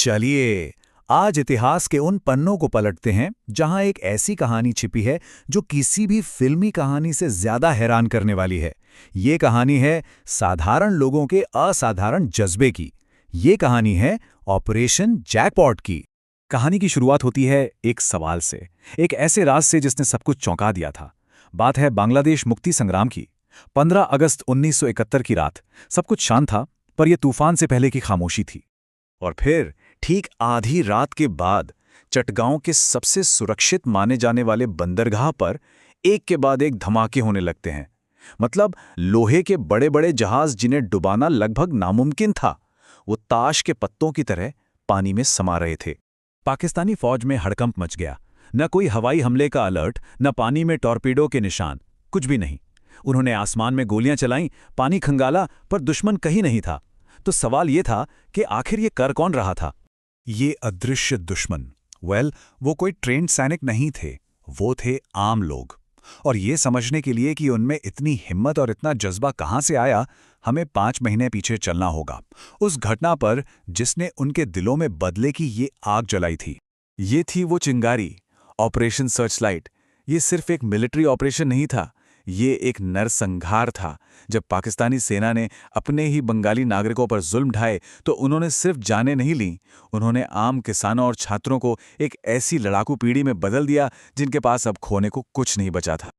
चलिए, आज इतिहास के उन पन्नों को पलटते हैं जहां एक ऐसी कहानी छिपी है जो किसी भी फिल्मी कहानी से ज्यादा हैरान करने वाली है। ये कहानी है साधारण लोगों के असाधारण जज्बे की। ये कहानी है ऑपरेशन जैकपॉट की। कहानी की शुरुआत होती है एक सवाल से, एक ऐसे राज से जिसने सब कुछ चौंका दिया था। बात है बांग्लादेश मुक्ति संग्राम की। 15 अगस्त 1971 की रात। सब कुछ शांत था, पर यह तूफान से पहले की खामोशी थी। और फिर ठीक आधी रात के बाद चटगांव के सबसे सुरक्षित माने जाने वाले बंदरगाह पर एक के बाद एक धमाके होने लगते हैं। मतलब लोहे के बड़े बड़े जहाज जिन्हें डुबाना लगभग नामुमकिन था, वो ताश के पत्तों की तरह पानी में समा रहे थे। पाकिस्तानी फौज में हड़कंप मच गया। न कोई हवाई हमले का अलर्ट, न पानी में टॉर्पीडो के निशान, कुछ भी नहीं। उन्होंने आसमान में गोलियां चलाईं, पानी खंगाला, पर दुश्मन कहीं नहीं था। तो सवाल ये था कि आखिर ये कर कौन रहा था? ये अदृश्य दुश्मन, वो कोई ट्रेन्ड सैनिक नहीं थे, वो थे आम लोग। और ये समझने के लिए कि उनमें इतनी हिम्मत और इतना जज्बा कहाँ से आया, हमें 5 महीने पीछे चलना होगा, उस घटना पर जिसने उनके दिलों में बदले की ये आग जलाई थी। ये थी वो चिंगारी, ऑपरेशन सर्चलाइट। ये सिर्फ एक मिलिट्री ऑपरेशन नहीं था, ये एक नरसंहार था। जब पाकिस्तानी सेना ने अपने ही बंगाली नागरिकों पर जुल्म ढाए तो उन्होंने सिर्फ जानें नहीं लीं, उन्होंने आम किसानों और छात्रों को एक ऐसी लड़ाकू पीढ़ी में बदल दिया जिनके पास अब खोने को कुछ नहीं बचा था।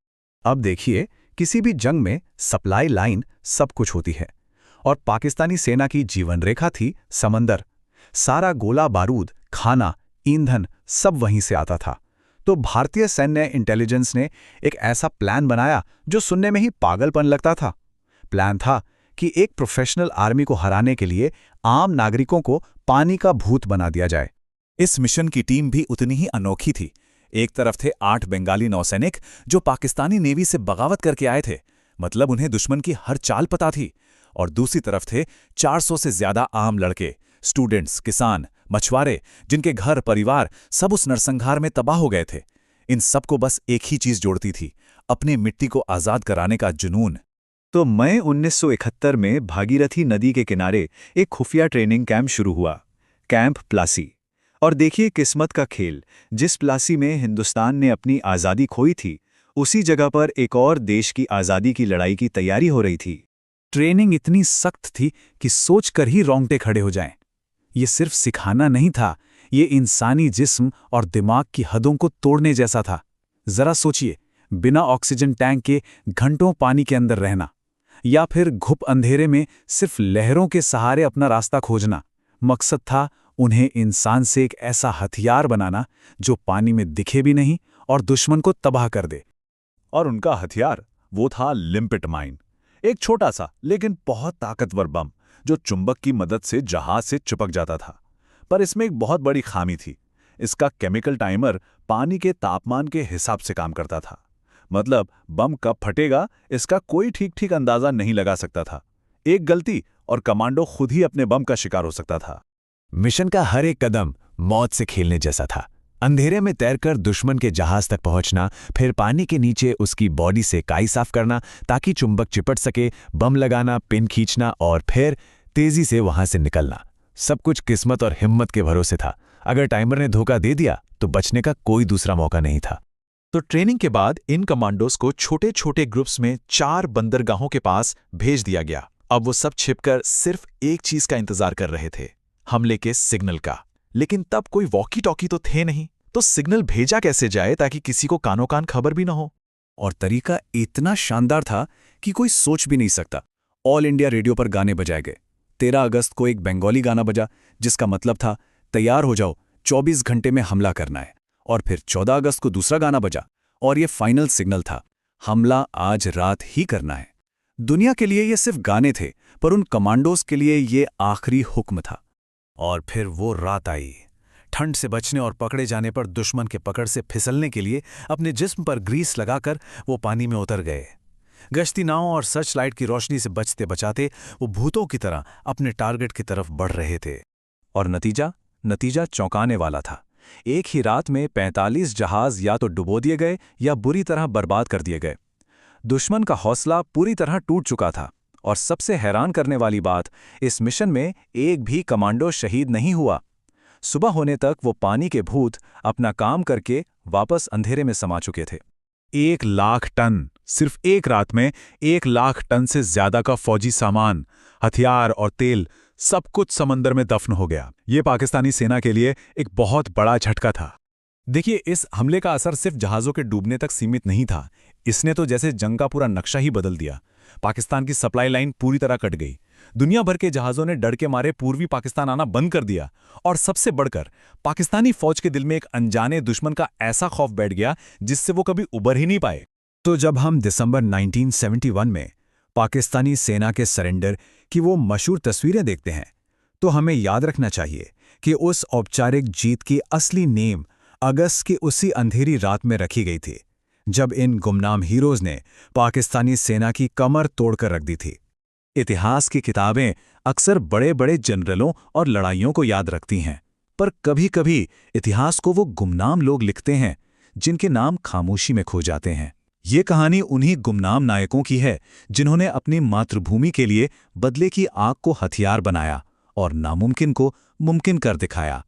अब देखिए, किसी भी जंग में सप्लाई लाइन सब कुछ होती है, और पाकिस्तानी सेना की जीवन रेखा थी समंदर। सारा गोला बारूद, खाना, ईंधन सब वहीं से आता था। तो भारतीय सैन्य इंटेलिजेंस ने एक ऐसा प्लान बनाया जो सुनने में ही पागलपन लगता था। प्लान था कि एक प्रोफेशनल आर्मी को हराने के लिए आम नागरिकों को पानी का भूत बना दिया जाए। इस मिशन की टीम भी उतनी ही अनोखी थी। एक तरफ थे 8 बंगाली नौसैनिक जो पाकिस्तानी नेवी से बगावत करके आए थे, मतलब उन्हें दुश्मन की हर चाल पता थी। और दूसरी तरफ थे 400 से ज्यादा आम लड़के, स्टूडेंट्स, किसान, मछुआरे, जिनके घर परिवार सब उस नरसंहार में तबाह हो गए थे। इन सबको बस एक ही चीज जोड़ती थी, अपनी मिट्टी को आजाद कराने का जुनून। तो मई 1971 में भागीरथी नदी के किनारे एक खुफिया ट्रेनिंग कैंप शुरू हुआ, कैंप प्लासी। और देखिए किस्मत का खेल, जिस प्लासी में हिंदुस्तान ने अपनी आज़ादी खोई थी, उसी जगह पर एक और देश की आज़ादी की लड़ाई की तैयारी हो रही थी। ट्रेनिंग इतनी सख्त थी कि सोचकर ही रोंगटे खड़े हो जाएं। ये सिर्फ सिखाना नहीं था, ये इंसानी जिस्म और दिमाग की हदों को तोड़ने जैसा था। जरा सोचिए, बिना ऑक्सीजन टैंक के घंटों पानी के अंदर रहना, या फिर घुप अंधेरे में सिर्फ लहरों के सहारे अपना रास्ता खोजना। मकसद था उन्हें इंसान से एक ऐसा हथियार बनाना जो पानी में दिखे भी नहीं और दुश्मन को तबाह कर दे। और उनका हथियार वो था लिम्पिट माइन, एक छोटा सा लेकिन बहुत ताकतवर बम जो चुंबक की मदद से जहाज से चिपक जाता था। पर इसमें एक बहुत बड़ी खामी थी, इसका केमिकल टाइमर पानी के तापमान के हिसाब से काम करता था। मतलब बम कब फटेगा इसका कोई ठीक अंदाजा नहीं लगा सकता था। एक गलती और कमांडो खुद ही अपने बम का शिकार हो सकता था। मिशन का हर एक कदम मौत से खेलने जैसा था। अंधेरे में तैरकर दुश्मन के जहाज तक पहुंचना, फिर पानी के नीचे उसकी बॉडी से काई साफ करना ताकि चुंबक चिपट सके, बम लगाना, पिन खींचना और फिर तेजी से वहां से निकलना। सब कुछ किस्मत और हिम्मत के भरोसे था। अगर टाइमर ने धोखा दे दिया तो बचने का कोई दूसरा मौका नहीं था। तो ट्रेनिंग के बाद इन कमांडोज को छोटे छोटे ग्रुप्स में 4 बंदरगाहों के पास भेज दिया गया। अब वो सब छिपकर सिर्फ एक चीज का इंतजार कर रहे थे, हमले के सिग्नल का। लेकिन तब कोई वॉकी टॉकी तो थे नहीं, तो सिग्नल भेजा कैसे जाए ताकि किसी को कानो कान खबर भी न हो। और तरीका इतना शानदार था कि कोई सोच भी नहीं सकता। ऑल इंडिया रेडियो पर गाने बजाए गए। 13 अगस्त को एक बंगाली गाना बजा जिसका मतलब था तैयार हो जाओ, 24 घंटे में हमला करना है। और फिर 14 अगस्त को दूसरा गाना बजा और ये फाइनल सिग्नल था, हमला आज रात ही करना है। दुनिया के लिए ये सिर्फ गाने थे, पर उन कमांडोज के लिए ये आखिरी हुक्म था। और फिर वो रात आई। ठंड से बचने और पकड़े जाने पर दुश्मन के पकड़ से फिसलने के लिए अपने जिस्म पर ग्रीस लगाकर वो पानी में उतर गए। गश्ती नावों और सर्च लाइट की रोशनी से बचते बचाते वो भूतों की तरह अपने टारगेट की तरफ बढ़ रहे थे। और नतीजा चौंकाने वाला था। एक ही रात में 45 जहाज या तो डुबो दिए गए या बुरी तरह बर्बाद कर दिए गए। दुश्मन का हौसला पूरी तरह टूट चुका था। और सबसे हैरान करने वाली बात, इस मिशन में एक भी कमांडो शहीद नहीं हुआ। सुबह होने तक वो पानी के भूत अपना काम करके वापस अंधेरे में समा चुके थे। 1 लाख टन, सिर्फ एक रात में 1 लाख टन से ज्यादा का फौजी सामान, हथियार और तेल, सब कुछ समंदर में दफन हो गया। ये पाकिस्तानी सेना के लिए एक बहुत बड़ा झटका था। देखिए, इस हमले का असर सिर्फ जहाज़ों के डूबने तक सीमित नहीं था। इसने तो जैसे जंग का पूरा नक्शा ही बदल दिया। पाकिस्तान की सप्लाई लाइन पूरी तरह कट गई। दुनिया भर के जहाज़ों ने डर के मारे पूर्वी पाकिस्तान आना बंद कर दिया। और सबसे बढ़कर पाकिस्तानी फौज के दिल में एक अनजाने दुश्मन का ऐसा खौफ बैठ गया जिससे वो कभी उबर ही नहीं पाए। तो जब हम दिसंबर 1971 में पाकिस्तानी सेना के सरेंडर की वो मशहूर तस्वीरें देखते हैं, तो हमें याद रखना चाहिए कि उस औपचारिक जीत की असली नींव अगस्त की उसी अंधेरी रात में रखी गई थी, जब इन गुमनाम हीरोज ने पाकिस्तानी सेना की कमर तोड़कर रख दी थी। इतिहास की किताबें अक्सर बड़े बड़े जनरलों और लड़ाइयों को याद रखती हैं, पर कभी-कभी इतिहास को वो गुमनाम लोग लिखते हैं जिनके नाम खामोशी में खो जाते हैं। ये कहानी उन्हीं गुमनाम नायकों की है जिन्होंने अपनी मातृभूमि के लिए बदले की आग को हथियार बनाया और नामुमकिन को मुमकिन कर दिखाया।